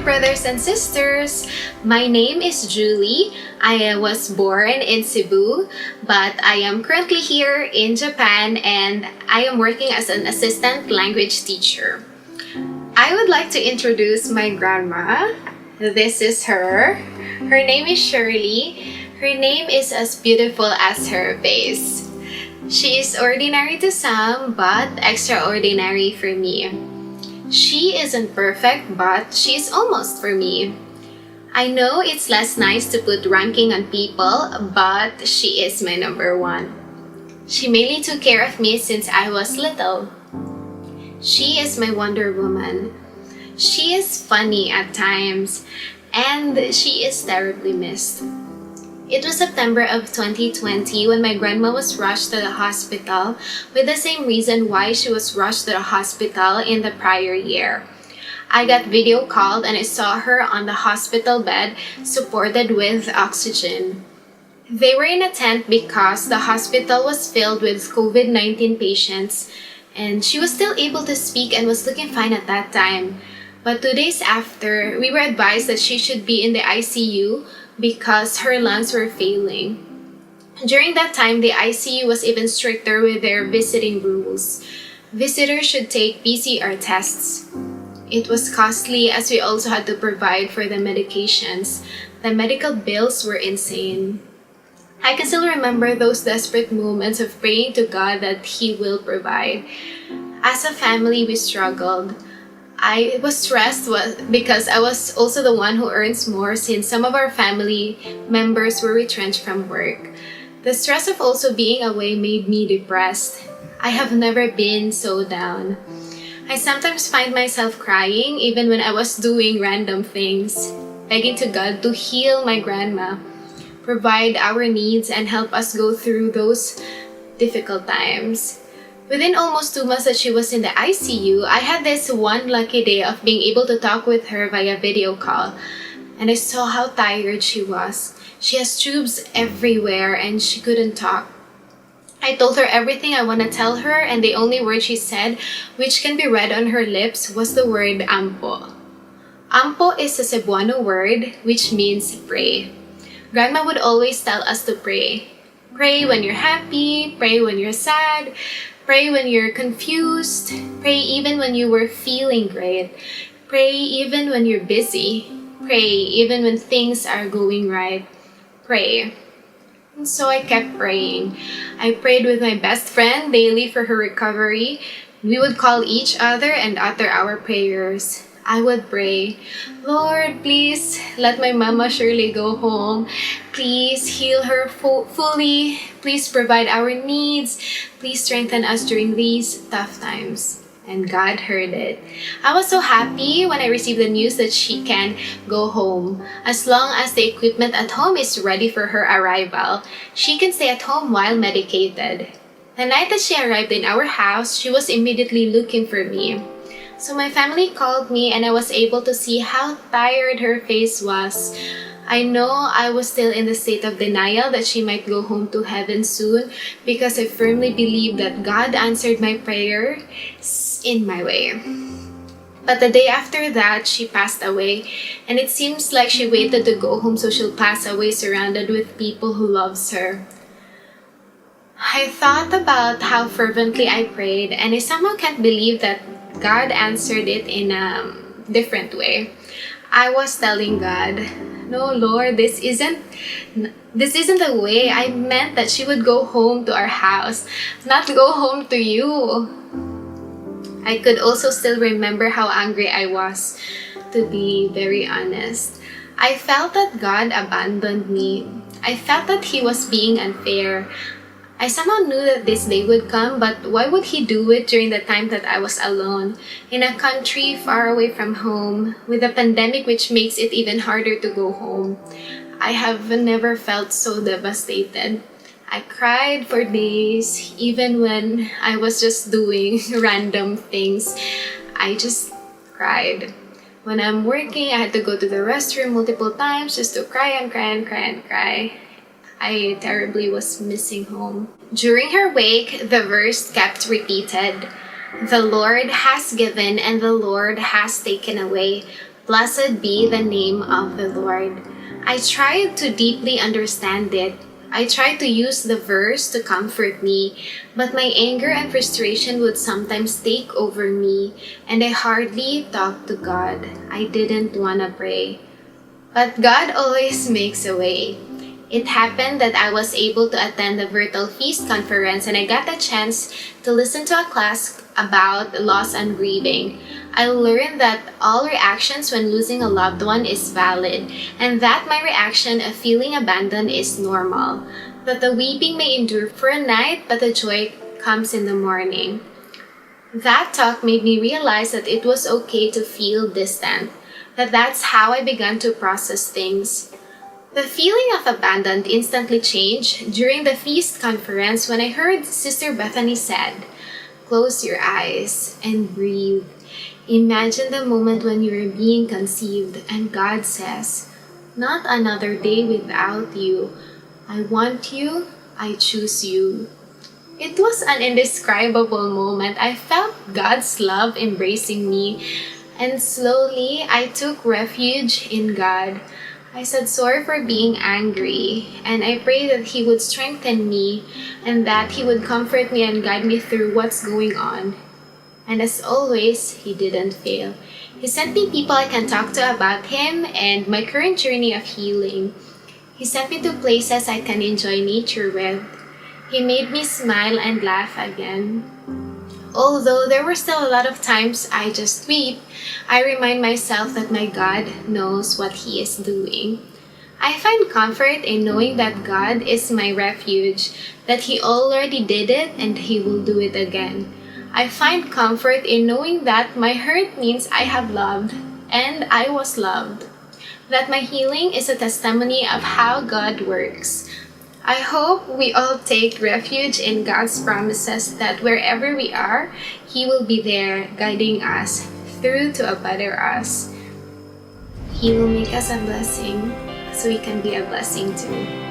brothers and sisters! My name is Julie. I was born in Cebu, but I am currently here in Japan and I am working as an assistant language teacher. I would like to introduce my grandma. This is her. Her name is Shirley. Her name is as beautiful as her face. She is ordinary to some, but extraordinary for me. She isn't perfect, but she's almost for me. I know it's less nice to put ranking on people, but she is my number one. She mainly took care of me since I was little. She is my Wonder Woman. She is funny at times, and she is terribly missed. It was September of 2020 when my grandma was rushed to the hospital with the same reason why she was rushed to the hospital in the prior year. I got video called and I saw her on the hospital bed supported with oxygen. They were in a tent because the hospital was filled with COVID-19 patients and she was still able to speak and was looking fine at that time. But 2 days after, we were advised that she should be in the ICU because her lungs were failing. During that time, the ICU was even stricter with their visiting rules. Visitors should take PCR tests. It was costly as we also had to provide for the medications. The medical bills were insane. I can still remember those desperate moments of praying to God that He will provide. As a family, we struggled. I was stressed because I was also the one who earns more since some of our family members were retrenched from work. The stress of also being away made me depressed. I have never been so down. I sometimes find myself crying even when I was doing random things, begging to God to heal my grandma, provide our needs, and help us go through those difficult times. Within almost 2 months that she was in the ICU, I had this one lucky day of being able to talk with her via video call. And I saw how tired she was. She has tubes everywhere and she couldn't talk. I told her everything I want to tell her and the only word she said, which can be read on her lips, was the word ampo. Ampo is a Cebuano word which means pray. Grandma would always tell us to pray. Pray when you're happy, pray when you're sad, pray when you're confused, pray even when you were feeling great, pray even when you're busy, pray even when things are going right, pray. And so I kept praying. I prayed with my best friend daily for her recovery. We would call each other and utter our prayers. I would pray, Lord, please let my mama Shirley go home. Please heal her fully. Please provide our needs. Please strengthen us during these tough times. And God heard it. I was so happy when I received the news that she can go home. As long as the equipment at home is ready for her arrival, she can stay at home while medicated. The night that she arrived in our house, she was immediately looking for me. So my family called me and I was able to see how tired her face was. I know I was still in the state of denial that she might go home to heaven soon because I firmly believe that God answered my prayer in my way. But the day after that, she passed away and it seems like she waited to go home so she'll pass away surrounded with people who loves her. I thought about how fervently I prayed and I somehow can't believe that God answered it in a different way. I was telling God, no, Lord, this isn't the way. I meant that she would go home to our house, not go home to you. I could also still remember how angry I was, to be very honest. I felt that God abandoned me. I felt that He was being unfair. I somehow knew that this day would come, but why would He do it during the time that I was alone, in a country far away from home, with a pandemic which makes it even harder to go home? I have never felt so devastated. I cried for days, even when I was just doing random things. I just cried. When I'm working, I had to go to the restroom multiple times just to cry and cry and cry and cry. I terribly was missing home. During her wake, the verse kept repeated, The Lord has given and the Lord has taken away. Blessed be the name of the Lord. I tried to deeply understand it. I tried to use the verse to comfort me, but my anger and frustration would sometimes take over me, and I hardly talked to God. I didn't want to pray. But God always makes a way. It happened that I was able to attend the Virtual Feast conference and I got a chance to listen to a class about loss and grieving. I learned that all reactions when losing a loved one is valid and that my reaction of feeling abandoned is normal. That the weeping may endure for a night but the joy comes in the morning. That talk made me realize that it was okay to feel distant. That's how I began to process things. The feeling of abandoned instantly changed during the feast conference when I heard Sister Bethany said, "Close your eyes and breathe. Imagine the moment when you are being conceived and God says, 'Not another day without you. I want you. I choose you.'" It was an indescribable moment. I felt God's love embracing me, and slowly I took refuge in God. I said sorry for being angry, and I prayed that He would strengthen me and that He would comfort me and guide me through what's going on. And as always, He didn't fail. He sent me people I can talk to about Him and my current journey of healing. He sent me to places I can enjoy nature with. He made me smile and laugh again. Although there were still a lot of times I just weep, I remind myself that my God knows what He is doing. I find comfort in knowing that God is my refuge, that He already did it and He will do it again. I find comfort in knowing that my hurt means I have loved and I was loved, that my healing is a testimony of how God works. I hope we all take refuge in God's promises that wherever we are, He will be there guiding us through to a better us. He will make us a blessing so we can be a blessing too.